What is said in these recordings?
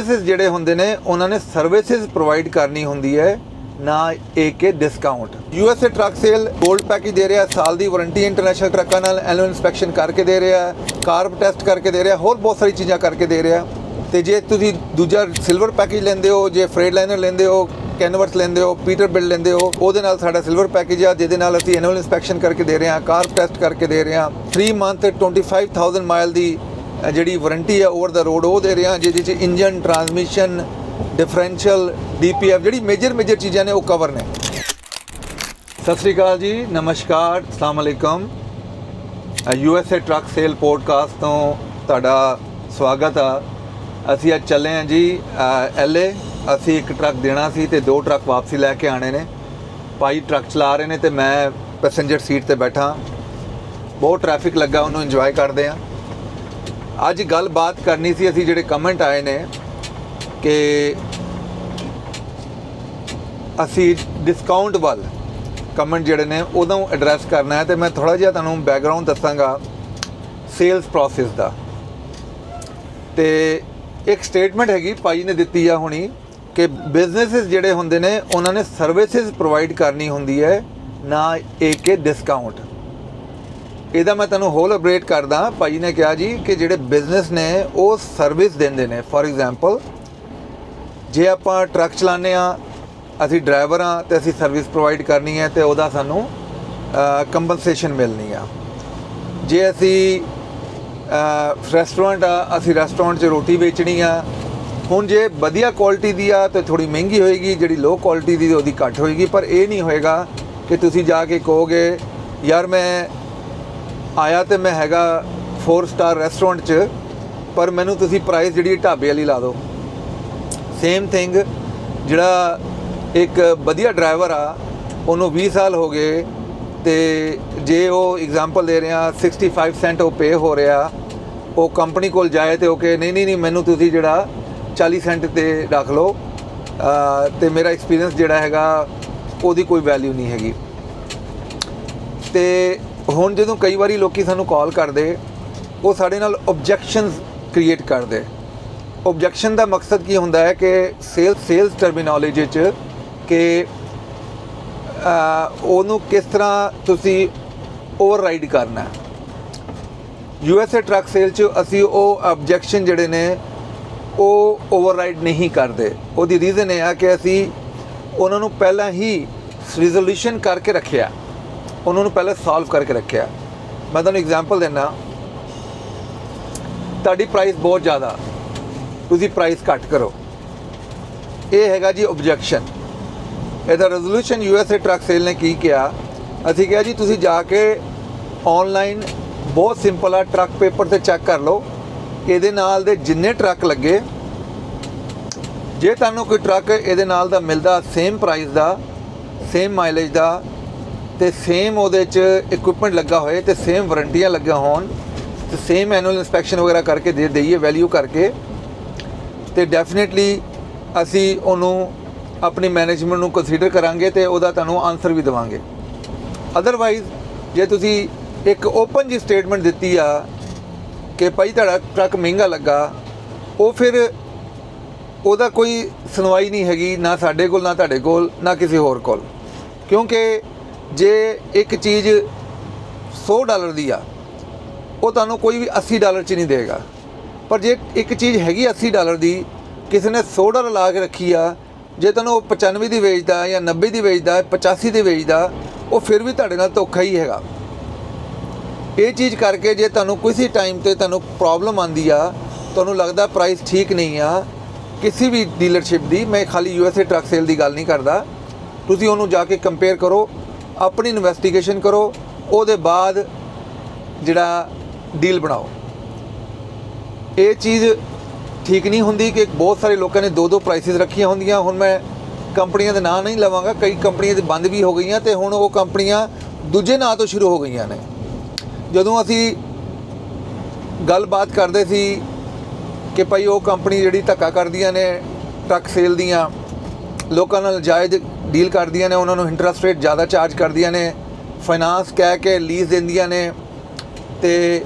Businesses ਜਿਹੜੇ ਹੁੰਦੇ ਨੇ ਉਹਨਾਂ ਨੇ ਸਰਵਿਸਿਜ਼ ਪ੍ਰੋਵਾਈਡ ਕਰਨੀ ਹੁੰਦੀ ਹੈ, ਨਾ ਇੱਕ discount. USA truck sale gold package ਦੇ ਰਿਹਾ, ਸਾਲ ਦੀ ਵਾਰੰਟੀ ਇੰਟਰਨੈਸ਼ਨਲ ਟਰੱਕਾਂ ਨਾਲ, ਐਨੂਅਲ ਇੰਸਪੈਕਸ਼ਨ ਕਰਕੇ ਦੇ ਰਿਹਾ, ਕਾਰਬ ਟੈਸਟ ਕਰਕੇ ਦੇ ਰਿਹਾ, ਹੋਰ ਬਹੁਤ ਸਾਰੀ ਚੀਜ਼ਾਂ ਕਰਕੇ ਦੇ ਰਿਹਾ। ਤੇ ਜੇ ਤੁਸੀਂ ਦੂਜਾ ਸਿਲਵਰ ਪੈਕੇਜ ਲੈਂਦੇ ਹੋ, ਜੇ ਫਰੇਟ ਲਾਈਨਰ ਲੈਂਦੇ ਹੋ, ਕੈਨਵਰਸ ਲੈਂਦੇ ਹੋ, ਪੀਟਰਬਿਲਟ ਲੈਂਦੇ ਹੋ, ਉਹਦੇ ਨਾਲ ਸਾਡਾ ਸਿਲਵਰ ਪੈਕੇਜ ਆ, ਜਿਹਦੇ ਨਾਲ ਅਸੀਂ ਐਨੂਅਲ ਇੰਸਪੈਕਸ਼ਨ ਕਰਕੇ ਦੇ ਰਹੇ ਹਾਂ, ਕਾਰਬ ਟੈਸਟ ਕਰਕੇ ਦੇ ਰਹੇ ਹਾਂ, 3 ਮੰਥ 25,000 ਮਾਈਲ ਦੀ ਜਿਹੜੀ ਵਾਰੰਟੀ ਆ ਓਵਰ ਦਾ ਰੋਡ ਉਹ ਦੇ ਰਹੇ ਹਾਂ, ਜਿਹਦੇ 'ਚ ਇੰਜਨ, ਟਰਾਂਸਮਿਸ਼ਨ, ਡਿਫਰੈਂਸ਼ੀਅਲ, DPF ਜਿਹੜੀ ਮੇਜਰ ਚੀਜ਼ਾਂ ਨੇ ਉਹ ਕਵਰ ਨੇ। ਸਤਿ ਸ਼੍ਰੀ ਅਕਾਲ ਜੀ, ਨਮਸਕਾਰ, ਅਸਲਾਮ ਅਲੈਕਮ। USA ਟਰੱਕ ਸੇਲ ਪੋਡਕਾਸਟ ਤੋਂ ਤੁਹਾਡਾ ਸਵਾਗਤ ਆ। ਅਸੀਂ ਅੱਜ ਚੱਲੇ ਹਾਂ ਜੀ LA। ਅਸੀਂ ਇੱਕ ਟਰੱਕ ਦੇਣਾ ਸੀ ਤੇ 2 ਟਰੱਕ ਵਾਪਸੀ ਲੈ ਕੇ ਆਣੇ ਨੇ। ਭਾਈ ਟਰੱਕ ਚਲਾ ਰਹੇ ਨੇ ਤੇ ਮੈਂ ਪੈਸੇਂਜਰ ਸੀਟ ਤੇ ਬੈਠਾ। ਬਹੁਤ ਟ੍ਰੈਫਿਕ ਲੱਗਾ, ਉਹਨੂੰ ਇੰਜੋਏ ਕਰਦੇ ਹਾਂ। ਅੱਜ ਗੱਲਬਾਤ ਕਰਨੀ ਸੀ, ਅਸੀਂ ਜਿਹੜੇ ਕਮੈਂਟ ਆਏ ਨੇ ਕਿ ਅਸੀਂ ਡਿਸਕਾਊਂਟ ਵੱਲ ਕਮੈਂਟ ਜਿਹੜੇ ਨੇ ਉਦੋਂ ਐਡਰੈਸ ਕਰਨਾ ਹੈ, ਤੇ ਮੈਂ ਥੋੜ੍ਹਾ ਜਿਹਾ ਤੁਹਾਨੂੰ ਬੈਕਗਰਾਊਂਡ ਦੱਸਾਂਗਾ ਸੇਲਸ ਪ੍ਰੋਸੈਸ ਦਾ। ਤੇ ਇੱਕ ਸਟੇਟਮੈਂਟ ਹੈਗੀ ਭਾਈ ਨੇ ਦਿੱਤੀ ਆ ਹੁਣੀ ਕਿ ਬਿਜ਼ਨੈਸਿਸ ਜਿਹੜੇ ਹੁੰਦੇ ਨੇ ਉਹਨਾਂ ਨੇ ਸਰਵਿਸਿਜ਼ ਪ੍ਰੋਵਾਈਡ ਕਰਨੀ ਹੁੰਦੀ ਹੈ, ਨਾ ਇੱਕ ਡਿਸਕਾਊਂਟ। ਇਹਦਾ ਮੈਂ ਤੁਹਾਨੂੰ ਹੋਰ ਅਪਡੇਟ ਕਰਦਾ। ਭਾਈ ਨੇ ਕਿਹਾ ਜੀ ਕਿ ਜਿਹੜੇ ਬਿਜ਼ਨਸ ਨੇ ਉਹ ਸਰਵਿਸ ਦਿੰਦੇ ਨੇ। ਫੋਰ ਐਗਜ਼ਾਮਪਲ, ਜੇ ਆਪਾਂ ਟਰੱਕ ਚਲਾਉਂਦੇ ਹਾਂ, ਅਸੀਂ ਡਰਾਈਵਰ ਹਾਂ ਤੇ ਅਸੀਂ ਸਰਵਿਸ ਪ੍ਰੋਵਾਈਡ ਕਰਨੀ ਹੈ ਤੇ ਉਹਦਾ ਸਾਨੂੰ ਕੰਪਨਸੇਸ਼ਨ ਮਿਲਣੀ ਆ। ਜੇ ਅਸੀਂ ਰੈਸਟੋਰੈਂਟ ਆ, ਅਸੀਂ ਰੈਸਟੋਰੈਂਟ 'ਚ ਰੋਟੀ ਵੇਚਣੀ ਆ। ਹੁਣ ਜੇ ਵਧੀਆ ਕੁਆਲਿਟੀ ਦੀ ਆ ਤਾਂ ਥੋੜ੍ਹੀ ਮਹਿੰਗੀ ਹੋਏਗੀ, ਜਿਹੜੀ ਲੋ ਕੁਆਲਿਟੀ ਦੀ ਉਹਦੀ ਘੱਟ ਹੋਏਗੀ। ਪਰ ਇਹ ਨਹੀਂ ਹੋਏਗਾ ਕਿ ਤੁਸੀਂ ਜਾ ਕੇ ਕਹੋਗੇ ਯਾਰ ਮੈਂ ਆਇਆ ਤੇ ਮੈਂ ਹੈਗਾ 4 ਸਟਾਰ ਰੈਸਟੋਰੈਂਟ 'ਚ, ਪਰ ਮੈਨੂੰ ਤੁਸੀਂ ਪ੍ਰਾਈਸ ਜਿਹੜੀ ਢਾਬੇ ਵਾਲੀ ਲਾ ਦਿਓ। ਸੇਮ ਥਿੰਗ, ਜਿਹੜਾ ਇੱਕ ਵਧੀਆ ਡਰਾਈਵਰ ਆ, ਉਹਨੂੰ 20 ਸਾਲ ਹੋ ਗਏ ਤੇ ਜੇ ਉਹ ਐਗਜ਼ਾਮਪਲ ਦੇ ਰਿਹਾ 65 ਸੈਂਟ ਉਹ ਪੇ ਹੋ ਰਿਹਾ, ਉਹ ਕੰਪਨੀ ਕੋਲ ਜਾਏ ਤੇ ਉਹ ਕਹੇ ਨਹੀਂ ਮੈਨੂੰ ਤੁਸੀਂ ਜਿਹੜਾ 40 ਸੈਂਟ ਤੇ ਰੱਖ ਲਓ ਤੇ ਮੇਰਾ ਐਕਸਪੀਰੀਅੰਸ ਜਿਹੜਾ ਹੈਗਾ ਉਹਦੀ ਕੋਈ ਵੈਲਿਊ ਨਹੀਂ ਹੈਗੀ। ਤੇ ਹੁਣ ਜਦੋਂ ਕਈ ਵਾਰੀ ਲੋਕੀ ਸਾਨੂੰ ਕਾਲ ਕਰਦੇ, ਉਹ ਸਾਡੇ ਨਾਲ ਓਬਜੈਕਸ਼ਨਸ ਕ੍ਰੀਏਟ ਕਰਦੇ। ਓਬਜੈਕਸ਼ਨ ਦਾ ਮਕਸਦ ਕੀ ਹੁੰਦਾ ਹੈ ਕਿ ਸੇਲਸ ਟਰਮੀਨੋਲੋਜੀ 'ਚ ਕਿ ਉਹਨੂੰ ਕਿਸ ਤਰ੍ਹਾਂ ਤੁਸੀਂ ਓਵਰਰਾਈਡ ਕਰਨਾ। USA ਟਰੱਕ ਸੇਲ 'ਚ ਅਸੀਂ ਉਹ ਓਬਜੈਕਸ਼ਨ ਜਿਹੜੇ ਨੇ ਉਹ ਓਵਰਰਾਈਡ ਨਹੀਂ ਕਰਦੇ। ਉਹਦੀ ਰੀਜ਼ਨ ਇਹ ਆ ਕਿ ਅਸੀਂ ਉਹਨਾਂ ਨੂੰ ਪਹਿਲਾਂ ਹੀ ਰਿਜ਼ੋਲੂਸ਼ਨ ਕਰਕੇ ਰੱਖਿਆ, ਉਹਨਾਂ ਨੂੰ ਪਹਿਲਾਂ ਸੋਲਵ ਕਰਕੇ ਰੱਖਿਆ। ਮੈਂ ਤੁਹਾਨੂੰ ਐਗਜ਼ਾਮਪਲ ਦਿੰਦਾ। ਤੁਹਾਡੀ ਪ੍ਰਾਈਸ ਬਹੁਤ ਜ਼ਿਆਦਾ, ਤੁਸੀਂ ਪ੍ਰਾਈਸ ਘੱਟ ਕਰੋ, ਇਹ ਹੈਗਾ ਜੀ ਓਬਜੈਕਸ਼ਨ। ਇਹਦਾ ਰੈਜ਼ੋਲੂਸ਼ਨ USA ਟਰੱਕ ਸੇਲ ਨੇ ਕੀ ਕਿਹਾ, ਅਸੀਂ ਕਿਹਾ ਜੀ ਤੁਸੀਂ ਜਾ ਕੇ ਆਨਲਾਈਨ ਬਹੁਤ ਸਿੰਪਲ ਆ, ਟਰੱਕ ਪੇਪਰ ਤੇ ਚੈੱਕ ਕਰ ਲਓ, ਇਹਦੇ ਨਾਲ ਦੇ ਜਿੰਨੇ ਟਰੱਕ ਲੱਗੇ, ਜੇ ਤੁਹਾਨੂੰ ਕੋਈ ਟਰੱਕ ਇਹਦੇ ਨਾਲ ਦਾ ਮਿਲਦਾ ਸੇਮ ਪ੍ਰਾਈਸ ਦਾ, ਸੇਮ ਮਾਈਲੇਜ ਦਾ ਤੇ ਸੇਮ ਉਹਦੇ 'ਚ ਇਕਵਿਪਮੈਂਟ ਲੱਗਾ ਹੋਏ ਤੇ ਸੇਮ ਵਾਰੰਟੀਆਂ ਲੱਗੀਆਂ ਹੋਣ ਤੇ ਸੇਮ ਐਨੂਅਲ ਇੰਸਪੈਕਸ਼ਨ ਵਗੈਰਾ ਕਰਕੇ ਦੇ ਦਈਏ ਵੈਲਿਊ ਕਰਕੇ, ਤੇ ਡੈਫੀਨੇਟਲੀ ਅਸੀਂ ਉਹਨੂੰ ਆਪਣੀ ਮੈਨੇਜਮੈਂਟ ਨੂੰ ਕੰਸੀਡਰ ਕਰਾਂਗੇ ਤੇ ਉਹਦਾ ਤੁਹਾਨੂੰ ਆਨਸਰ ਵੀ ਦੇਵਾਂਗੇ। ਅਦਰਵਾਈਜ਼ ਜੇ ਤੁਸੀਂ ਇੱਕ ਓਪਨ ਜੀ ਸਟੇਟਮੈਂਟ ਦਿੱਤੀ ਆ ਕਿ ਭਾਈ ਤੁਹਾਡਾ ਟਰੱਕ ਮਹਿੰਗਾ ਲੱਗਾ, ਉਹ ਫਿਰ ਉਹਦਾ ਕੋਈ ਸੁਣਵਾਈ ਨਹੀਂ ਹੈਗੀ, ਨਾ ਸਾਡੇ ਕੋਲ, ਨਾ ਤੁਹਾਡੇ ਕੋਲ, ਨਾ ਕਿਸੇ ਹੋਰ ਕੋਲ। ਕਿਉਂਕਿ ਜੇ ਇੱਕ ਚੀਜ਼ $100 ਦੀ ਆ, ਉਹ ਤੁਹਾਨੂੰ ਕੋਈ ਵੀ $80 'ਚ ਨਹੀਂ ਦੇਗਾ। ਪਰ ਜੇ ਇੱਕ ਚੀਜ਼ ਹੈਗੀ $80 ਦੀ, ਕਿਸੇ ਨੇ $100 ਲਾ ਕੇ ਰੱਖੀ ਆ, ਜੇ ਤੁਹਾਨੂੰ ਉਹ 95 ਦੀ ਵੇਚਦਾ ਜਾਂ 90 ਦੀ ਵੇਚਦਾ, 85 ਦੀ ਵੇਚਦਾ, ਉਹ ਫਿਰ ਵੀ ਤੁਹਾਡੇ ਨਾਲ ਧੋਖਾ ਹੀ ਹੈਗਾ। ਇਹ ਚੀਜ਼ ਕਰਕੇ ਜੇ ਤੁਹਾਨੂੰ ਕਿਸੇ ਟਾਈਮ 'ਤੇ ਤੁਹਾਨੂੰ ਪ੍ਰੋਬਲਮ ਆਉਂਦੀ ਆ, ਤੁਹਾਨੂੰ ਲੱਗਦਾ ਪ੍ਰਾਈਸ ਠੀਕ ਨਹੀਂ ਆ ਕਿਸੇ ਵੀ ਡੀਲਰਸ਼ਿਪ ਦੀ, ਮੈਂ ਖਾਲੀ USA ਟਰੱਕ ਸੇਲ ਦੀ ਗੱਲ ਨਹੀਂ ਕਰਦਾ, ਤੁਸੀਂ ਉਹਨੂੰ ਜਾ ਕੇ ਕੰਪੇਅਰ ਕਰੋ, ਆਪਣੀ ਇਨਵੈਸਟੀਗੇਸ਼ਨ ਕਰੋ, ਉਹਦੇ ਬਾਅਦ ਜਿਹੜਾ ਡੀਲ ਬਣਾਓ। ਇਹ ਚੀਜ਼ ਠੀਕ ਨਹੀਂ ਹੁੰਦੀ ਕਿ ਬਹੁਤ ਸਾਰੇ ਲੋਕਾਂ ਨੇ 2 ਪ੍ਰਾਈਸਿਸ ਰੱਖੀਆਂ ਹੁੰਦੀਆਂ। ਹੁਣ ਮੈਂ ਕੰਪਨੀਆਂ ਦੇ ਨਾਂ ਨਹੀਂ ਲਵਾਂਗਾ, ਕਈ ਕੰਪਨੀਆਂ ਦੇ ਬੰਦ ਵੀ ਹੋ ਗਈਆਂ ਤੇ ਹੁਣ ਉਹ ਕੰਪਨੀਆਂ ਦੂਜੇ ਨਾਂ ਤੋਂ ਸ਼ੁਰੂ ਹੋ ਗਈਆਂ ਨੇ। ਜਦੋਂ ਅਸੀਂ ਗੱਲਬਾਤ ਕਰਦੇ ਸੀ ਕਿ ਭਾਈ ਉਹ ਕੰਪਨੀ ਜਿਹੜੀ ਧੱਕਾ ਕਰਦੀਆਂ ਨੇ ਟਰੱਕ ਸੇਲ ਦੀਆਂ, ਲੋਕਾਂ ਨਾਲ ਜਾਇਜ਼ ਡੀਲ ਕਰਦੀਆਂ ਨੇ, ਉਹਨਾਂ ਨੂੰ ਇੰਟਰਸਟ ਰੇਟ ਜ਼ਿਆਦਾ ਚਾਰਜ ਕਰਦੀਆਂ ਨੇ, ਫਾਈਨਾਂਸ ਕਹਿ ਕੇ ਲੀਜ਼ ਦਿੰਦੀਆਂ ਨੇ ਤੇ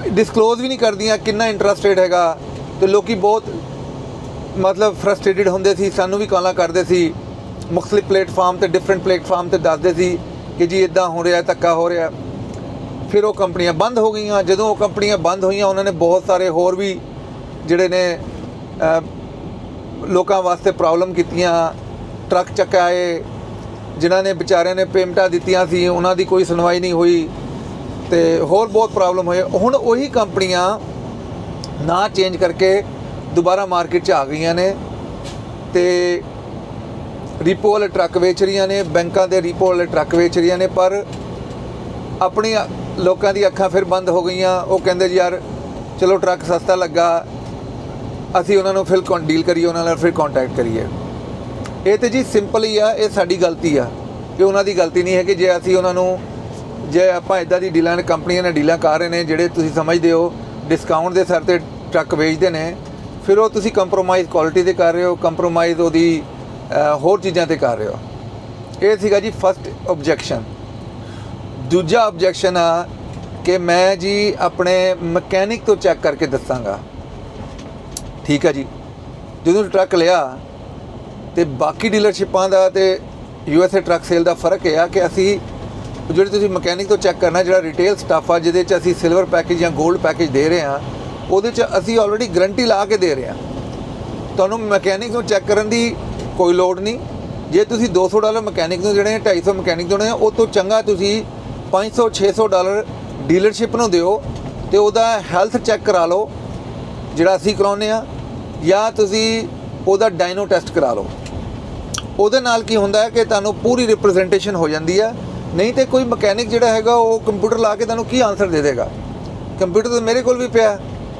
ਡਿਸਕਲੋਜ਼ ਵੀ ਨਹੀਂ ਕਰਦੀਆਂ ਕਿੰਨਾ ਇੰਟਰਸਟ ਰੇਟ ਹੈਗਾ, ਤੇ ਲੋਕੀ ਬਹੁਤ ਮਤਲਬ ਫਰਸਟ੍ਰੇਟਡ ਹੁੰਦੇ ਸੀ, ਸਾਨੂੰ ਵੀ ਕਾਲਾਂ ਕਰਦੇ ਸੀ ਮੁਖਤਲਿਫ ਪਲੇਟਫਾਰਮ ਤੇ, ਡਿਫਰੈਂਟ ਪਲੇਟਫਾਰਮ ਤੇ ਦੱਸਦੇ ਸੀ ਕਿ ਜੀ ਇੱਦਾਂ ਹੋ ਰਿਹਾ, ਧੱਕਾ ਹੋ ਰਿਹਾ। ਫਿਰ ਉਹ ਕੰਪਨੀਆਂ ਬੰਦ ਹੋ ਗਈਆਂ। ਜਦੋਂ ਉਹ ਕੰਪਨੀਆਂ ਬੰਦ ਹੋਈਆਂ ਉਹਨਾਂ ਨੇ ਬਹੁਤ ਸਾਰੇ ਹੋਰ ਵੀ ਜਿਹੜੇ ਨੇ ਲੋਕਾਂ ਵਾਸਤੇ ਪ੍ਰੋਬਲਮ ਕੀਤੀਆਂ। ਟਰੱਕ ਚੱਕਾਏ, ਜਿਨ੍ਹਾਂ ਨੇ ਵਿਚਾਰਿਆਂ ਨੇ ਪੇਮੈਂਟਾਂ ਦਿੱਤੀਆਂ ਸੀ ਉਹਨਾਂ ਦੀ ਕੋਈ ਸੁਣਵਾਈ ਨਹੀਂ ਹੋਈ ਤੇ ਹੋਰ ਬਹੁਤ ਪ੍ਰੋਬਲਮ ਹੋਏ। ਹੁਣ ਉਹੀ ਕੰਪਨੀਆਂ ਨਾ ਚੇਂਜ ਕਰਕੇ ਦੁਬਾਰਾ ਮਾਰਕੀਟ 'ਚ ਆ ਗਈਆਂ ਨੇ ਤੇ ਰੀਪੋ ਵਾਲੇ ਟਰੱਕ ਵੇਚ ਰਹੀਆਂ ਨੇ, ਬੈਂਕਾਂ ਦੇ ਰੀਪੋ ਵਾਲੇ ਟਰੱਕ ਵੇਚ ਰਹੀਆਂ ਨੇ। ਪਰ ਆਪਣੀ ਲੋਕਾਂ ਦੀ ਅੱਖਾਂ ਫਿਰ ਬੰਦ ਹੋ ਗਈਆਂ। ਉਹ ਕਹਿੰਦੇ ਜੀ ਯਾਰ ਚਲੋ ਟਰੱਕ ਸਸਤਾ ਲੱਗਾ, ਅਸੀਂ ਉਹਨਾਂ ਨੂੰ ਫਿਰ ਡੀਲ ਕਰੀਏ, ਉਹਨਾਂ ਨਾਲ ਫਿਰ ਕੰਟੈਕਟ ਕਰੀਏ। ਇਹ ਤਾਂ ਜੀ ਸਿੰਪਲ ਹੀ ਆ, ਇਹ ਸਾਡੀ ਗਲਤੀ ਆ, ਇਹ ਉਹਨਾਂ ਦੀ ਗਲਤੀ ਨਹੀਂ ਹੈ ਕਿ ਜੇ ਅਸੀਂ ਉਹਨਾਂ ਨੂੰ, ਜੇ ਆਪਾਂ ਇੱਦਾਂ ਦੀ ਡੀਲਾਂ ਕੰਪਨੀਆਂ ਨੇ ਡੀਲਾਂ ਕਰ ਰਹੇ ਨੇ ਜਿਹੜੇ ਤੁਸੀਂ ਸਮਝਦੇ ਹੋ ਡਿਸਕਾਊਂਟ ਦੇ ਸਿਰ 'ਤੇ ਟਰੱਕ ਵੇਚਦੇ ਨੇ, ਫਿਰ ਉਹ ਤੁਸੀਂ ਕੰਪਰੋਮਾਈਜ਼ ਕੁਆਲਿਟੀ 'ਤੇ ਕਰ ਰਹੇ ਹੋ, ਕੰਪਰੋਮਾਈਜ਼ ਉਹਦੀ ਹੋਰ ਚੀਜ਼ਾਂ 'ਤੇ ਕਰ ਰਹੇ ਹੋ। ਇਹ ਸੀਗਾ ਜੀ ਫਸਟ ਓਬਜੈਕਸ਼ਨ। ਦੂਜਾ ਓਬਜੈਕਸ਼ਨ ਆ ਕਿ ਮੈਂ ਜੀ ਆਪਣੇ ਮਕੈਨਿਕ ਤੋਂ ਚੈੱਕ ਕਰਕੇ ਦੱਸਾਂਗਾ। ਠੀਕ ਆ ਜੀ, ਜਦੋਂ ਟਰੱਕ ਲਿਆ ਤੇ ਬਾਕੀ ਡੀਲਰਸ਼ਿਪਾਂ ਦਾ ਤੇ USA ਟਰੱਕ ਸੇਲ ਦਾ ਫਰਕ ਇਹ ਆ ਕਿ ਅਸੀਂ ਜਿਹੜੇ ਤੁਸੀਂ ਮਕੈਨਿਕ ਤੋਂ ਚੈੱਕ ਕਰਨਾ, ਜਿਹੜਾ ਰਿਟੇਲ ਸਟਾਫ ਆ ਜਿਹਦੇ 'ਚ ਅਸੀਂ ਸਿਲਵਰ ਪੈਕੇਜ ਜਾਂ ਗੋਲਡ ਪੈਕੇਜ ਦੇ ਰਹੇ ਹਾਂ, ਉਹਦੇ 'ਚ ਅਸੀਂ ਆਲਰੇਡੀ ਗਰੰਟੀ ਲਾ ਕੇ ਦੇ ਰਹੇ ਹਾਂ। ਤੁਹਾਨੂੰ ਮਕੈਨਿਕ ਨੂੰ ਚੈੱਕ ਕਰਨ ਦੀ ਕੋਈ ਲੋੜ ਨਹੀਂ। ਜੇ ਤੁਸੀਂ $200 ਮਕੈਨਿਕ ਨੂੰ ਦੇਣੇ, 250 ਮਕੈਨਿਕ ਦੇਣੇ, ਉਹ ਤੋਂ ਚੰਗਾ ਤੁਸੀਂ $500-600 ਡੀਲਰਸ਼ਿਪ ਨੂੰ ਦਿਓ ਤੇ ਉਹਦਾ ਹੈਲਥ ਚੈੱਕ ਕਰਾ ਲਓ ਜਿਹੜਾ ਅਸੀਂ ਕਰਾਉਂਦੇ ਆ, ਜਾਂ ਤੁਸੀਂ ਉਹਦਾ ਡਾਇਨੋ ਟੈਸਟ ਕਰਾ ਲਓ। ਉਹਦੇ ਨਾਲ ਕੀ ਹੁੰਦਾ ਹੈ ਕਿ ਤੁਹਾਨੂੰ ਪੂਰੀ ਰਿਪਰੈਜ਼ੈਂਟੇਸ਼ਨ ਹੋ ਜਾਂਦੀ ਹੈ। ਨਹੀਂ ਤੇ ਕੋਈ ਮਕੈਨਿਕ ਜਿਹੜਾ ਹੈਗਾ ਉਹ ਕੰਪਿਊਟਰ ਲਾ ਕੇ ਤੁਹਾਨੂੰ ਕੀ ਆਨਸਰ ਦੇ ਦੇਗਾ। ਕੰਪਿਊਟਰ ਤਾਂ ਮੇਰੇ ਕੋਲ ਵੀ ਪਿਆ,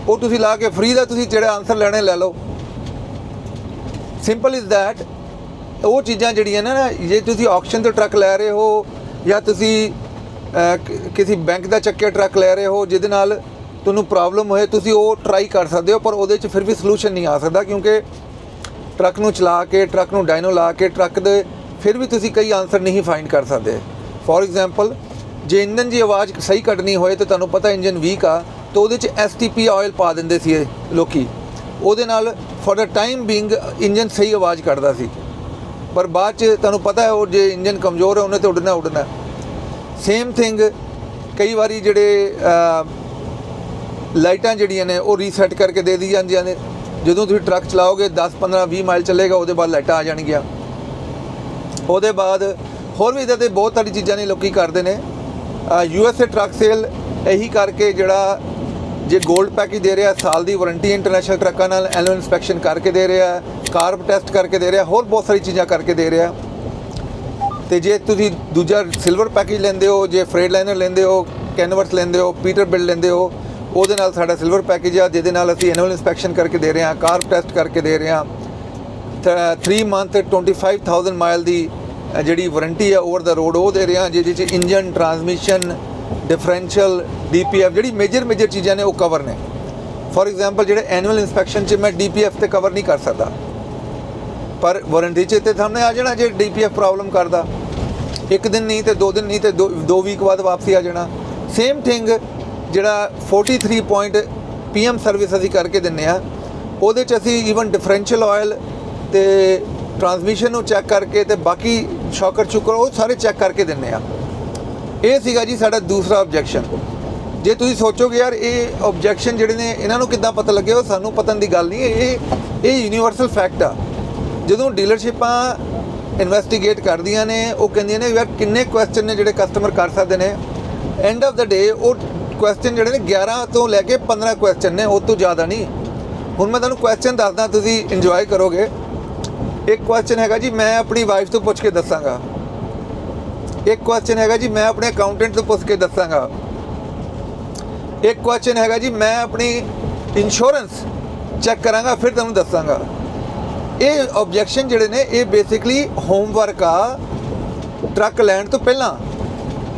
ਉਹ ਤੁਸੀਂ ਲਾ ਕੇ ਫ੍ਰੀ ਦਾ ਤੁਸੀਂ ਜਿਹੜੇ ਆਨਸਰ ਲੈਣੇ ਲੈ ਲਓ। Simple is that. ਉਹ ਚੀਜ਼ਾਂ ਜਿਹੜੀਆਂ ਨੇ ਨਾ, ਜੇ ਤੁਸੀਂ ਆਕਸ਼ਨ ਤੋਂ ਟਰੱਕ ਲੈ ਰਹੇ ਹੋ ਜਾਂ ਤੁਸੀਂ ਕਿਸੇ ਬੈਂਕ ਦਾ ਚੱਕਿਆ ਟਰੱਕ ਲੈ ਰਹੇ ਹੋ ਜਿਹਦੇ ਨਾਲ ਤੁਹਾਨੂੰ ਪ੍ਰੋਬਲਮ ਹੋਏ, ਤੁਸੀਂ ਉਹ ਟਰਾਈ ਕਰ ਸਕਦੇ ਹੋ, ਪਰ ਉਹਦੇ 'ਚ ਫਿਰ ਵੀ ਸਲੂਸ਼ਨ ਨਹੀਂ ਆ ਸਕਦਾ ਕਿਉਂਕਿ ਟਰੱਕ ਨੂੰ ਚਲਾ ਕੇ, ਟਰੱਕ ਨੂੰ ਡਾਇਨੋ ਲਾ ਕੇ, ਟਰੱਕ ਦੇ ਫਿਰ ਵੀ ਤੁਸੀਂ ਕਈ ਆਨਸਰ ਨਹੀਂ ਫਾਈਂਡ ਕਰ ਸਕਦੇ। ਫੋਰ ਐਗਜ਼ਾਮਪਲ, ਜੇ ਇੰਜਨ ਦੀ ਆਵਾਜ਼ ਸਹੀ ਕੱਢਣੀ ਹੋਏ ਤਾਂ ਤੁਹਾਨੂੰ ਪਤਾ ਇੰਜਨ ਵੀਕ ਆ, ਤਾਂ ਉਹਦੇ 'ਚ STP ਆਇਲ ਪਾ ਦਿੰਦੇ ਸੀ ਲੋਕੀ। ਉਹਦੇ ਨਾਲ for the time being engine ਸਹੀ ਆਵਾਜ਼ ਕੱਢਦਾ ਸੀ, ਪਰ ਬਾਅਦ 'ਚ ਤੁਹਾਨੂੰ ਪਤਾ ਹੈ ਉਹ ਜੇ ਇੰਜਨ ਕਮਜ਼ੋਰ ਹੈ ਉਹਨੇ ਤਾਂ ਉੱਡਣਾ। ਸੇਮ ਥਿੰਗ ਕਈ ਵਾਰੀ ਜਿਹੜੇ ਲਾਈਟਾਂ ਜਿਹੜੀਆਂ ਨੇ ਉਹ ਰੀਸੈਟ ਕਰਕੇ ਦੇ ਦੀ ਜਾਂਦੀਆਂ ਨੇ। ਜਦੋਂ ਤੁਸੀਂ ਟਰੱਕ ਚਲਾਓਗੇ 10-15-20 ਮਾਈਲ ਚੱਲੇਗਾ, ਉਹਦੇ ਬਾਅਦ ਲਾਈਟਾਂ ਆ ਜਾਣਗੀਆਂ। ਉਹਦੇ ਬਾਅਦ ਹੋਰ ਵੀ ਇੱਦਾਂ ਦੇ ਬਹੁਤ ਸਾਰੀ ਚੀਜ਼ਾਂ ਨੇ ਲੋਕੀ ਕਰਦੇ ਨੇ। USA ਟਰੱਕ ਸੇਲ ਇਹੀ ਕਰਕੇ ਜਿਹੜਾ ਜੇ 골ਡ ਪੈਕੇਜ ਦੇ ਰਿਹਾ, ਸਾਲ ਦੀ ਵਾਰੰਟੀ ਇੰਟਰਨੈਸ਼ਨਲ ਟਰੱਕਾਂ ਨਾਲ, ਐਨੂਅਲ ਇਨਸਪੈਕਸ਼ਨ ਕਰਕੇ ਦੇ ਰਿਹਾ, ਕਾਰਬ ਟੈਸਟ ਕਰਕੇ ਦੇ ਰਿਹਾ, ਹੋਰ ਬਹੁਤ ਸਾਰੀ ਚੀਜ਼ਾਂ ਕਰਕੇ ਦੇ ਰਿਹਾ। ਤੇ ਜੇ ਤੁਸੀਂ ਦੂਜਾ ਸਿਲਵਰ ਪੈਕੇਜ ਲੈਂਦੇ ਹੋ, ਜੇ ਫਰੇਟ ਲਾਈਨਰ ਲੈਂਦੇ ਹੋ, ਕੈਨਵਰਸ ਲੈਂਦੇ ਹੋ, ਪੀਟਰ ਬਿਲਡ ਲੈਂਦੇ ਹੋ, ਉਹਦੇ ਨਾਲ ਸਾਡਾ ਸਿਲਵਰ ਪੈਕੇਜ ਆ ਜਿਹਦੇ ਨਾਲ ਅਸੀਂ ਐਨੂਅਲ ਇਨਸਪੈਕਸ਼ਨ ਕਰਕੇ ਦੇ ਰਹੇ ਹਾਂ, ਕਾਰਬ ਟੈਸਟ ਕਰਕੇ ਦੇ ਰਹੇ ਹਾਂ। 3 ਮੰਥ 25,000 ਮਾਈਲ ਦੀ ਜਿਹੜੀ ਵਾਰੰਟੀ ਆ ਓਵਰ ਦਾ ਰੋਡ ਉਹ ਦੇ ਰਹੇ ਹਾਂ, ਜਿਹਦੇ 'ਚ ਇੰਜਨ, ਟਰਾਂਸਮਿਸ਼ਨ, ਡਿਫਰੈਂਸ਼ੀਅਲ, DPF ਜਿਹੜੀ ਮੇਜਰ ਚੀਜ਼ਾਂ ਨੇ ਉਹ ਕਵਰ ਨੇ। ਫੋਰ ਐਗਜ਼ਾਮਪਲ ਜਿਹੜੇ ਐਨੂਅਲ ਇਨਸਪੈਕਸ਼ਨ 'ਚ ਮੈਂ DPF ਤੇ ਕਵਰ ਨਹੀਂ ਕਰ ਸਕਦਾ, ਪਰ ਵਾਰੰਟੀ 'ਚ ਤੇ ਸਾਹਮਣੇ ਆ ਜਾਣਾ ਜੇ DPF ਪ੍ਰੋਬਲਮ ਕਰਦਾ। ਇੱਕ ਦਿਨ ਨਹੀਂ ਤੇ 2 ਦਿਨ ਨਹੀਂ ਤੇ 2 ਵੀਕ ਬਾਅਦ ਵਾਪਸੀ ਆ ਜਾਣਾ। ਸੇਮ ਥਿੰਗ ਜਿਹੜਾ 43 ਪੁਆਇੰਟ PM ਸਰਵਿਸ ਅਸੀਂ ਕਰਕੇ ਦਿੰਦੇ ਆ, ਉਹਦੇ 'ਚ ਅਸੀਂ ਈਵਨ ਡਿਫਰੈਂਸ਼ੀਅਲ ਆਇਲ ਤੇ ਟਰਾਂਸਮਿਸ਼ਨ ਨੂੰ ਚੈੱਕ ਕਰਕੇ ਤੇ ਬਾਕੀ ਸ਼ੌਕਰ ਚੁੱਕਰ ਉਹ ਸਾਰੇ ਚੈੱਕ ਕਰਕੇ ਦਿੰਦੇ ਆ। ਇਹ ਸੀਗਾ ਜੀ ਸਾਡਾ ਦੂਸਰਾ ਓਬਜੈਕਸ਼ਨ। ਜੇ ਤੁਸੀਂ ਸੋਚੋਗੇ ਯਾਰ ਇਹ ਓਬਜੈਕਸ਼ਨ ਜਿਹੜੇ ਨੇ ਇਹਨਾਂ ਨੂੰ ਕਿੱਦਾਂ ਪਤਾ ਲੱਗਿਆ, ਉਹ ਸਾਨੂੰ ਪਤਨ ਦੀ ਗੱਲ ਨਹੀਂ, ਇਹ ਯੂਨੀਵਰਸਲ ਫੈਕਟ ਆ। ਜਦੋਂ ਡੀਲਰਸ਼ਿਪਾਂ ਇਨਵੈਸਟੀਗੇਟ ਕਰਦੀਆਂ ਨੇ, ਉਹ ਕਹਿੰਦੀਆਂ ਨੇ ਯਾਰ ਕਿੰਨੇ ਕੁਐਸਚਨ ਨੇ ਜਿਹੜੇ ਕਸਟਮਰ ਕਰ ਸਕਦੇ ਨੇ। ਐਂਡ ਆਫ ਦਾ ਡੇ ਉਹ ਕੁਐਸਚਨ ਜਿਹੜੇ ਨੇ 11 ਤੋਂ ਲੈ ਕੇ 15 ਕੁਐਸਚਨ ਨੇ, ਉਹ ਤੋਂ ਜ਼ਿਆਦਾ ਨਹੀਂ। ਹੁਣ ਮੈਂ ਤੁਹਾਨੂੰ ਕੁਐਸਚਨ ਦੱਸਦਾ, ਤੁਸੀਂ ਇੰਜੋਏ ਕਰੋਗੇ। ਇੱਕ ਕੁਐਸਚਨ ਹੈਗਾ ਜੀ ਮੈਂ ਆਪਣੀ ਵਾਈਫ ਤੋਂ ਪੁੱਛ ਕੇ ਦੱਸਾਂਗਾ। ਇੱਕ ਕੁਐਸਚਨ ਹੈਗਾ ਜੀ ਮੈਂ ਆਪਣੇ ਅਕਾਊਂਟੈਂਟ ਤੋਂ ਪੁੱਛ ਕੇ ਦੱਸਾਂਗਾ। ਇੱਕ ਕੁਐਸਚਨ ਹੈਗਾ ਜੀ ਮੈਂ ਆਪਣੀ ਇੰਸ਼ੋਰੈਂਸ ਚੈੱਕ ਕਰਾਂਗਾ ਫਿਰ ਤੁਹਾਨੂੰ ਦੱਸਾਂਗਾ। ਇਹ ਓਬਜੈਕਸ਼ਨ ਜਿਹੜੇ ਨੇ ਇਹ ਬੇਸਿਕਲੀ ਹੋਮਵਰਕ ਆ ਟਰੱਕ ਲੈਣ ਤੋਂ ਪਹਿਲਾਂ।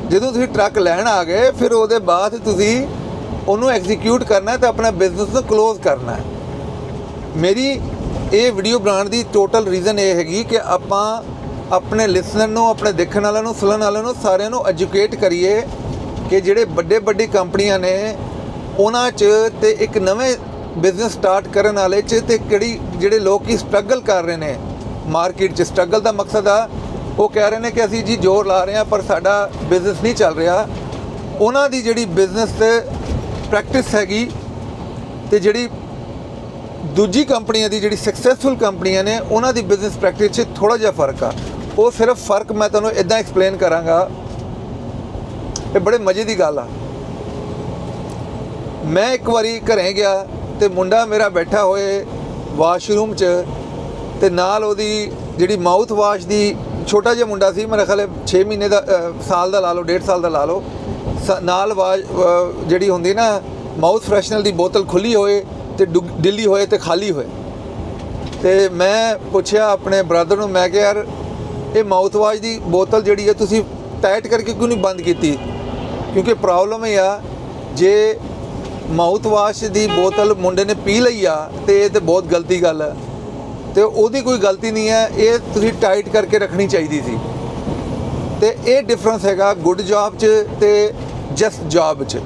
ਜਦੋਂ ਤੁਸੀਂ ਟਰੱਕ ਲੈਣ ਆ ਗਏ ਫਿਰ ਉਹਦੇ ਬਾਅਦ ਤੁਸੀਂ ਉਹਨੂੰ ਐਗਜ਼ੀਕਿਊਟ ਕਰਨਾ ਤੇ ਆਪਣਾ ਬਿਜ਼ਨਸ ਨੂੰ ਕਲੋਜ਼ ਕਰਨਾ ਹੈ। ਮੇਰੀ ਇਹ ਵੀਡੀਓ ਬਣਾਉਣ ਦੀ ਟੋਟਲ ਰੀਜ਼ਨ ਇਹ ਹੈਗੀ ਕਿ ਆਪਾਂ ਆਪਣੇ ਲਿਸਨਰ ਨੂੰ, ਆਪਣੇ ਦੇਖਣ ਵਾਲਿਆਂ ਨੂੰ, ਸੁਣਨ ਵਾਲਿਆਂ ਨੂੰ ਸਾਰਿਆਂ ਨੂੰ ਐਜੂਕੇਟ ਕਰੀਏ ਕਿ ਜਿਹੜੇ ਵੱਡੇ ਕੰਪਨੀਆਂ ਨੇ ਉਹਨਾਂ 'ਚ ਤੇ ਇੱਕ ਨਵੇਂ ਬਿਜ਼ਨਸ ਸਟਾਰਟ ਕਰਨ ਵਾਲੇ 'ਚ ਤੇ ਕਿਹੜੀ ਜਿਹੜੇ ਲੋਕ ਕੀ ਸਟਰਗਲ ਕਰ ਰਹੇ ਨੇ ਮਾਰਕੀਟ 'ਚ। ਸਟਰਗਲ ਦਾ ਮਕਸਦ ਆ ਉਹ ਕਹਿ ਰਹੇ ਨੇ ਕਿ ਅਸੀਂ ਜੀ ਜ਼ੋਰ ਲਾ ਰਹੇ ਹਾਂ ਪਰ ਸਾਡਾ ਬਿਜ਼ਨਸ ਨਹੀਂ ਚੱਲ ਰਿਹਾ। ਉਹਨਾਂ ਦੀ ਜਿਹੜੀ ਬਿਜ਼ਨਸ ਪ੍ਰੈਕਟਿਸ ਹੈਗੀ ਤੇ ਜਿਹੜੀ ਦੂਜੀ ਕੰਪਨੀਆਂ ਦੀ ਜਿਹੜੀ ਸਕਸੈਸਫੁਲ ਕੰਪਨੀਆਂ ਨੇ ਉਹਨਾਂ ਦੀ ਬਿਜ਼ਨਸ ਪ੍ਰੈਕਟਿਸ 'ਚ ਥੋੜ੍ਹਾ ਜਿਹਾ ਫਰਕ ਆ। ਉਹ ਸਿਰਫ ਫਰਕ ਮੈਂ ਤੁਹਾਨੂੰ ਇੱਦਾਂ ਐਕਸਪਲੇਨ ਕਰਾਂਗਾ। ਇਹ ਬੜੇ ਮਜ਼ੇ ਦੀ ਗੱਲ ਆ। ਮੈਂ ਇੱਕ ਵਾਰੀ ਘਰੇ ਗਿਆ ਤੇ ਮੁੰਡਾ ਮੇਰਾ ਬੈਠਾ ਹੋਏ ਵਾਸ਼ਰੂਮ 'ਚ ਤੇ ਨਾਲ ਉਹਦੀ ਜਿਹੜੀ ਮਾਊਥ ਵਾਸ਼ ਦੀ, ਛੋਟਾ ਜਿਹਾ ਮੁੰਡਾ ਸੀ, ਮੇਰਾ ਖਿਆਲ 6 ਮਹੀਨੇ ਦਾ, ਸਾਲ ਦਾ ਲਾ ਲਓ, 1.5 ਸਾਲ ਦਾ ਲਾ ਲਓ, ਨਾਲ ਜਿਹੜੀ ਹੁੰਦੀ ਨਾ ਮਾਊਥ ਫਰੈਸ਼ਨਰ ਦੀ ਬੋਤਲ ਖੁੱਲੀ ਹੋਏ ਤੇ ਡਿੱਲੀ ਹੋਏ ਤੇ ਖਾਲੀ ਹੋਏ। ਤੇ ਮੈਂ ਪੁੱਛਿਆ ਆਪਣੇ ਬ੍ਰਦਰ ਨੂੰ, ਮੈਂ ਕਿਹਾ ਯਾਰ ਇਹ ਮਾਊਥ ਵਾਸ਼ ਦੀ ਬੋਤਲ ਜਿਹੜੀ ਹੈ ਤੁਸੀਂ ਟਾਈਟ ਕਰਕੇ ਕਿਉਂ ਨਹੀਂ ਬੰਦ ਕੀਤੀ? ਕਿਉਂਕਿ ਪ੍ਰੋਬਲਮ ਇਹ ਆ, ਜੇ ਮਾਊਥ ਵਾਸ਼ ਦੀ ਬੋਤਲ ਮੁੰਡੇ ਨੇ ਪੀ ਲਈ ਆ ਤੇ ਇਹ ਤਾਂ ਬਹੁਤ ਗਲਤੀ ਗੱਲ ਹੈ ਤੇ ਉਹਦੀ ਕੋਈ ਗਲਤੀ ਨਹੀਂ ਹੈ, ਇਹ ਤੁਸੀਂ ਟਾਈਟ ਕਰਕੇ ਰੱਖਣੀ ਚਾਹੀਦੀ ਸੀ। ਤੇ ਇਹ ਡਿਫਰੈਂਸ ਹੈਗਾ ਗੁੱਡ ਜੌਬ 'ਚ ਤੇ ਜਸਟ ਜੌਬ 'ਚ।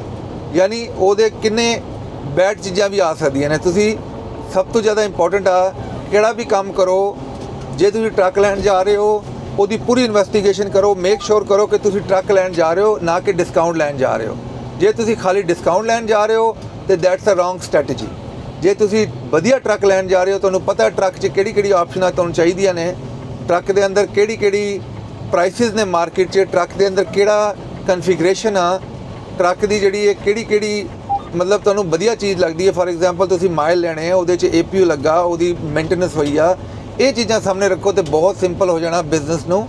ਯਾਨੀ ਉਹਦੇ ਕਿੰਨੇ ਬੈਡ ਚੀਜ਼ਾਂ ਵੀ ਆ ਸਕਦੀਆਂ ਨੇ। ਤੁਸੀਂ ਸਭ ਤੋਂ ਜ਼ਿਆਦਾ ਇੰਪੋਰਟੈਂਟ ਆ ਕਿਹੜਾ ਵੀ ਕੰਮ ਕਰੋ, ਜੇ ਤੁਸੀਂ ਟਰੱਕ ਲੈਣ ਜਾ ਰਹੇ ਹੋ ਉਹਦੀ ਪੂਰੀ ਇਨਵੈਸਟੀਗੇਸ਼ਨ ਕਰੋ, ਮੇਕ ਸ਼ੋਰ ਕਰੋ ਕਿ ਤੁਸੀਂ ਟਰੱਕ ਲੈਣ ਜਾ ਰਹੇ ਹੋ ਨਾ ਕਿ ਡਿਸਕਾਊਂਟ ਲੈਣ ਜਾ ਰਹੇ ਹੋ। ਜੇ ਤੁਸੀਂ ਖਾਲੀ ਡਿਸਕਾਊਂਟ ਲੈਣ ਜਾ ਰਹੇ ਹੋ ਤੇ ਦੈਟਸ ਅ ਰੋਂਗ ਸਟ੍ਰੈਟਜੀ। ਜੇ ਤੁਸੀਂ ਵਧੀਆ ਟਰੱਕ ਲੈਣ ਜਾ ਰਹੇ ਹੋ, ਤੁਹਾਨੂੰ ਪਤਾ ਟਰੱਕ 'ਚ ਕਿਹੜੀ ਆਪਸ਼ਨਾਂ ਤੁਹਾਨੂੰ ਚਾਹੀਦੀਆਂ ਨੇ, ਟਰੱਕ ਦੇ ਅੰਦਰ ਕਿਹੜੀ ਪ੍ਰਾਈਸਿਸ ਨੇ ਮਾਰਕੀਟ 'ਚ, ਟਰੱਕ ਦੇ ਅੰਦਰ ਕਿਹੜਾ ਕਨਫੀਗਰੇਸ਼ਨ ਆ, ਟਰੱਕ ਦੀ ਜਿਹੜੀ ਹੈ ਕਿਹੜੀ ਮਤਲਬ ਤੁਹਾਨੂੰ ਵਧੀਆ ਚੀਜ਼ ਲੱਗਦੀ ਹੈ। ਫਾਰ ਐਗਜ਼ਾਮਪਲ ਤੁਸੀਂ ਮਾਈਲ ਲੈਣੇ ਆ, ਉਹਦੇ 'ਚ APU ਲੱਗਾ, ਉਹਦੀ ਮੇਨਟੇਨੈਂਸ ਹੋਈ ਆ, ਇਹ ਚੀਜ਼ਾਂ ਸਾਹਮਣੇ ਰੱਖੋ ਤੇ ਬਹੁਤ ਸਿੰਪਲ ਹੋ ਜਾਣਾ ਬਿਜ਼ਨਸ ਨੂੰ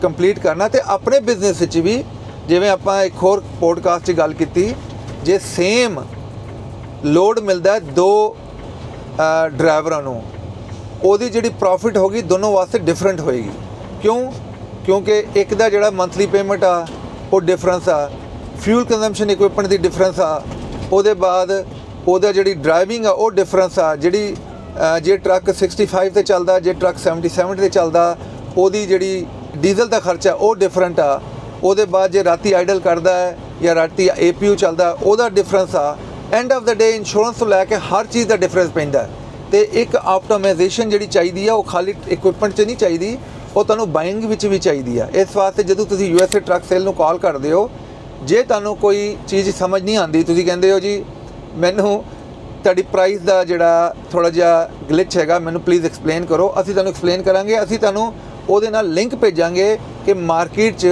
ਕੰਪਲੀਟ ਕਰਨਾ। ਤੇ ਆਪਣੇ ਬਿਜ਼ਨਸ ਵਿੱਚ ਵੀ ਜਿਵੇਂ ਆਪਾਂ ਇੱਕ ਹੋਰ ਪੋਡਕਾਸਟ 'ਚ ਗੱਲ ਕੀਤੀ, ਜੇ ਸੇਮ ਲੋਡ ਮਿਲਦਾ 2 ਡਰਾਈਵਰਾਂ ਨੂੰ, ਉਹਦੀ ਜਿਹੜੀ ਪ੍ਰੋਫਿਟ ਹੋਗੀ ਦੋਨੋਂ ਵਾਸਤੇ ਡਿਫਰੈਂਟ ਹੋਏਗੀ। ਕਿਉਂਕਿ ਇੱਕ ਦਾ ਜਿਹੜਾ ਮੰਥਲੀ ਪੇਮੈਂਟ ਆ ਉਹ ਡਿਫਰੈਂਸ ਆ, ਫਿਊਲ ਕੰਜ਼ੰਪਸ਼ਨ ਇਕਵਿਪਮੈਂਟ ਦੀ ਡਿਫਰੈਂਸ ਆ, ਉਹਦੇ ਬਾਅਦ ਉਹਦਾ ਜਿਹੜੀ ਡਰਾਈਵਿੰਗ ਆ ਉਹ ਡਿਫਰੈਂਸ ਆ। ਜਿਹੜੀ ਜੇ ਟਰੱਕ 65 ਤੇ ਚੱਲਦਾ, ਜੇ ਟਰੱਕ 77 ਤੇ ਚੱਲਦਾ, ਉਹਦੀ ਜਿਹੜੀ ਡੀਜ਼ਲ ਦਾ ਖਰਚਾ ਉਹ ਡਿਫਰੈਂਟ ਆ। ਉਹਦੇ ਬਾਅਦ ਜੇ ਰਾਤੀ ਆਈਡਲ ਕਰਦਾ ਹੈ ਜਾਂ ਰਾਤੀ APU ਚੱਲਦਾ, ਉਹਦਾ ਡਿਫਰੈਂਸ ਆ। End of the day insurance ਤੋਂ ਲੈ ਕੇ ਹਰ ਚੀਜ਼ ਦਾ ਡਿਫਰੈਂਸ ਪੈਂਦਾ। ਤੇ ਇੱਕ ਆਪਟੀਮਾਈਜੇਸ਼ਨ ਜਿਹੜੀ ਚਾਹੀਦੀ ਆ ਉਹ ਖਾਲੀ ਇਕਵਿਪਮੈਂਟ 'ਚ ਨਹੀਂ ਚਾਹੀਦੀ, ਉਹ ਤੁਹਾਨੂੰ ਬਾਇੰਗ ਵਿੱਚ ਵੀ ਚਾਹੀਦੀ ਆ। ਇਸ ਵਾਸਤੇ ਜਦੋਂ ਤੁਸੀਂ USA ਟਰੱਕ ਸੇਲ ਨੂੰ ਕਾਲ ਕਰਦੇ ਹੋ, ਜੇ ਤੁਹਾਨੂੰ ਕੋਈ ਚੀਜ਼ ਸਮਝ ਨਹੀਂ ਆਉਂਦੀ, ਤੁਸੀਂ ਕਹਿੰਦੇ ਹੋ ਜੀ ਮੈਨੂੰ ਤੁਹਾਡੀ ਪ੍ਰਾਈਸ ਦਾ ਜਿਹੜਾ ਥੋੜ੍ਹਾ ਜਿਹਾ ਗਲਿਚ ਹੈਗਾ, ਮੈਨੂੰ ਪਲੀਜ਼ ਐਕਸਪਲੇਨ ਕਰੋ, ਅਸੀਂ ਤੁਹਾਨੂੰ ਐਕਸਪਲੇਨ ਕਰਾਂਗੇ। ਅਸੀਂ ਤੁਹਾਨੂੰ ਉਹਦੇ ਨਾਲ ਲਿੰਕ ਭੇਜਾਂਗੇ ਕਿ ਮਾਰਕੀਟ 'ਚ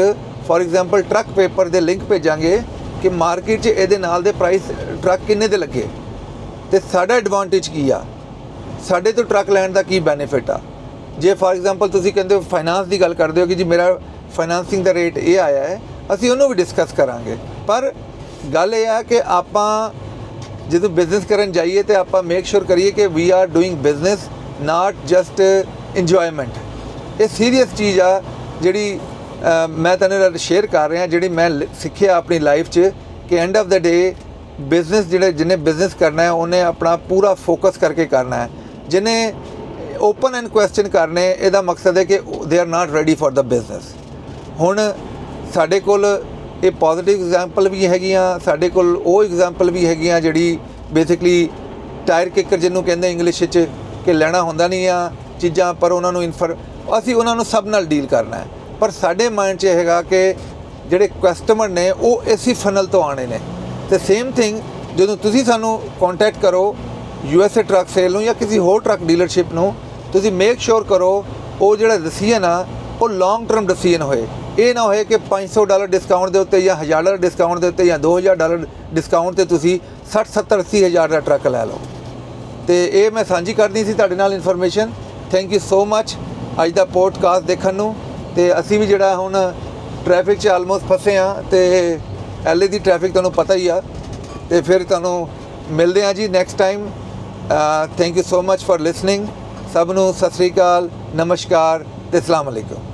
ਫੋਰ ਐਗਜ਼ਾਮਪਲ ਟਰੱਕ ਪੇਪਰ ਦੇ ਲਿੰਕ ਭੇਜਾਂਗੇ ਕਿ ਮਾਰਕੀਟ 'ਚ ਇਹਦੇ ਨਾਲ ਦੇ ਪ੍ਰਾਈਸ ਟਰੱਕ ਕਿੰਨੇ ਦੇ ਲੱਗੇ ਤੇ ਸਾਡਾ ਐਡਵਾਂਟੇਜ ਕੀ ਆ, ਸਾਡੇ ਤੋਂ ਟਰੱਕ ਲੈਣ ਦਾ ਕੀ ਬੈਨੀਫਿਟ ਆ। ਜੇ ਫੋਰ ਐਗਜ਼ਾਮਪਲ ਤੁਸੀਂ ਕਹਿੰਦੇ ਹੋ ਫਾਈਨਾਂਸ ਦੀ ਗੱਲ ਕਰਦੇ ਹੋ ਕਿ ਜੀ ਮੇਰਾ ਫਾਈਨਾਂਸਿੰਗ ਦਾ ਰੇਟ ਇਹ ਆਇਆ ਹੈ, ਅਸੀਂ ਉਹਨੂੰ ਵੀ ਡਿਸਕਸ ਕਰਾਂਗੇ। ਪਰ ਗੱਲ ਇਹ ਆ ਕਿ ਆਪਾਂ ਜਦੋਂ ਬਿਜ਼ਨਸ ਕਰਨ ਜਾਈਏ ਤੇ ਆਪਾਂ ਮੇਕ ਸ਼ੋਰ ਕਰੀਏ ਕਿ we are doing business, not just enjoyment. ਇਹ ਸੀਰੀਅਸ ਚੀਜ਼ ਆ ਜਿਹੜੀ ਮੈਂ ਤੁਹਾਨੂੰ ਨਾਲ ਸ਼ੇਅਰ ਕਰ ਰਿਹਾ, ਜਿਹੜੀ ਮੈਂ ਸਿੱਖਿਆ ਆਪਣੀ ਲਾਈਫ 'ਚ ਕਿ end of the day business ਜਿਹਨੇ ਬਿਜ਼ਨਸ ਕਰਨਾ ਹੈ ਉਹਨੇ ਆਪਣਾ ਪੂਰਾ ਫੋਕਸ ਕਰਕੇ ਕਰਨਾ ਹੈ। ਜਿਹਨੇ ਓਪਨ ਐਂਡ ਕੁਐਸਚਨ ਕਰਨੇ, ਇਹਦਾ ਮਕਸਦ ਹੈ ਕਿ they are not ready for the business. ਹੁਣ ਸਾਡੇ ਕੋਲ ਇਹ ਪੋਜ਼ਿਟਿਵ ਐਗਜ਼ਾਮਪਲ ਵੀ ਹੈਗੀਆਂ, ਸਾਡੇ ਕੋਲ ਉਹ ਐਗਜ਼ਾਮਪਲ ਵੀ ਹੈਗੀਆਂ ਜਿਹੜੀ ਬੇਸਿਕਲੀ ਟਾਇਰ ਕਿੱਕਰ ਜਿਹਨੂੰ ਕਹਿੰਦੇ ਇੰਗਲਿਸ਼ ਵਿੱਚ, ਕਿ ਲੈਣਾ ਹੁੰਦਾ ਨਹੀਂ ਆ ਚੀਜ਼ਾਂ ਪਰ ਉਹਨਾਂ ਨੂੰ ਅਸੀਂ ਉਹਨਾਂ ਨੂੰ ਸਭ ਨਾਲ ਡੀਲ ਕਰਨਾ ਹੈ। ਪਰ ਸਾਡੇ ਮਾਈਂਡ 'ਚ ਹੈਗਾ ਕਿ ਜਿਹੜੇ ਕਸਟਮਰ ਨੇ ਉਹ ਇਸੇ ਫਨਲ ਤੋਂ ਆਉਣੇ ਨੇ। ਤੇ ਸੇਮ ਥਿੰਗ ਜਦੋਂ ਤੁਸੀਂ ਸਾਨੂੰ ਕੰਟੈਕਟ ਕਰੋ USA ਟਰੱਕ ਸੇਲ ਨੂੰ ਜਾਂ ਕਿਸੇ ਹੋਰ ਟਰੱਕ ਡੀਲਰਸ਼ਿਪ ਨੂੰ, ਤੁਸੀਂ ਮੇਕ ਸ਼ੋਰ ਕਰੋ ਉਹ ਜਿਹੜਾ ਡਿਸੀਜਨ ਆ ਉਹ ਲੌਂਗ ਟਰਮ ਡਿਸੀਜਨ ਹੋਏ। ਇਹ ਨਾ ਹੋਏ ਕਿ $500 ਡਿਸਕਾਊਂਟ ਦੇ ਉੱਤੇ ਜਾਂ $1000 ਡਿਸਕਾਊਂਟ ਦੇ ਉੱਤੇ ਜਾਂ $2000 ਡਿਸਕਾਊਂਟ ਤੇ ਤੁਸੀਂ 60, 70, 80 ਹਜ਼ਾਰ ਦਾ ਟਰੱਕ ਲੈ ਲਓ। ਤੇ ਇਹ ਮੈਂ ਸਾਂਝੀ ਕਰਨੀ ਸੀ ਤੁਹਾਡੇ ਨਾਲ ਇਨਫੋਰਮੇਸ਼ਨ। ਥੈਂਕ ਯੂ ਸੋ ਮੱਚ ਅੱਜ ਦਾ ਪੋਡਕਾਸਟ ਦੇਖਣ ਨੂੰ। ਤੇ ਅਸੀਂ ਵੀ ਜਿਹੜਾ ਹੁਣ ਟ੍ਰੈਫਿਕ 'ਚ ਆਲਮੋਸਟ ਫਸੇ ਆ ਤੇ LA ਦੀ ਟ੍ਰੈਫਿਕ ਤੁਹਾਨੂੰ ਪਤਾ ਹੀ ਆ। ਤੇ ਫਿਰ ਤੁਹਾਨੂੰ ਮਿਲਦੇ ਹਾਂ ਜੀ next time. Thank you so much for listening. ਸਭ ਨੂੰ ਸਤਿ ਸ੍ਰੀ ਅਕਾਲ, ਨਮਸਕਾਰ ਤੇ ਅਸਲਾਮ ਅਲੈਕੁਮ।